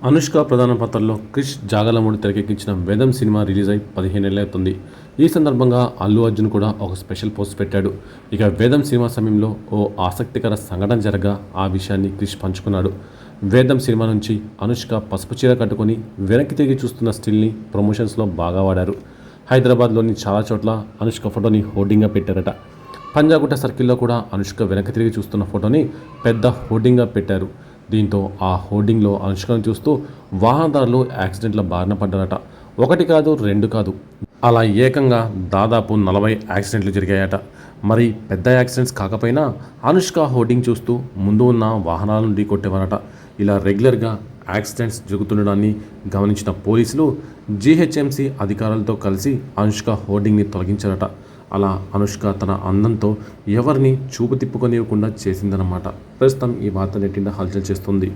అనుష్క ప్రధాన పాత్రలో క్రిష్ జాగలమూడి తెరకెక్కించిన వేదం సినిమా రిలీజ్ అయి 15 ఏళ్ళు అవుతుంది. ఈ సందర్భంగా అల్లు అర్జున్ కూడా ఒక స్పెషల్ పోస్ట్ పెట్టాడు. ఇక వేదం సినిమా సమయంలో ఓ ఆసక్తికర సంఘటన జరగా ఆ విషయాన్ని క్రిష్ పంచుకున్నాడు. వేదం సినిమా నుంచి అనుష్క పసుపు చీర కట్టుకొని వెనక్కి తిరిగి చూస్తున్న స్టిల్ని ప్రమోషన్స్లో బాగా వాడారు. హైదరాబాద్లోని చాలా చోట్ల అనుష్క ఫోటోని హోర్డింగ్గా పెట్టారట. పంజాగుట్ట సర్కిల్లో కూడా అనుష్క వెనక్కి తిరిగి చూస్తున్న ఫోటోని పెద్ద హోర్డింగ్గా పెట్టారు. దీంతో ఆ హోర్డింగ్లో అనుష్కను చూస్తూ వాహనదారులు యాక్సిడెంట్ల బారిన పడ్డారట. ఒకటి కాదు, రెండు కాదు, అలా ఏకంగా దాదాపు 40 యాక్సిడెంట్లు జరిగాయట. మరి పెద్ద యాక్సిడెంట్స్ కాకపోయినా అనుష్క హోర్డింగ్ చూస్తూ ముందు ఉన్న వాహనాలను ఢీకొట్టేవారట. ఇలా రెగ్యులర్గా యాక్సిడెంట్స్ జరుగుతుండడాన్ని గమనించిన పోలీసులు జీహెచ్ఎంసీ అధికారులతో కలిసి అనుష్క హోర్డింగ్ని తొలగించారట. అలా అనుష్క తన అందంతో ఎవరిని చూపు తిప్పుకొనివ్వకుండా చేసిందన్నమాట. ప్రస్తుతం ఈ వార్త నెట్టింట హల్చల్ చేస్తుంది.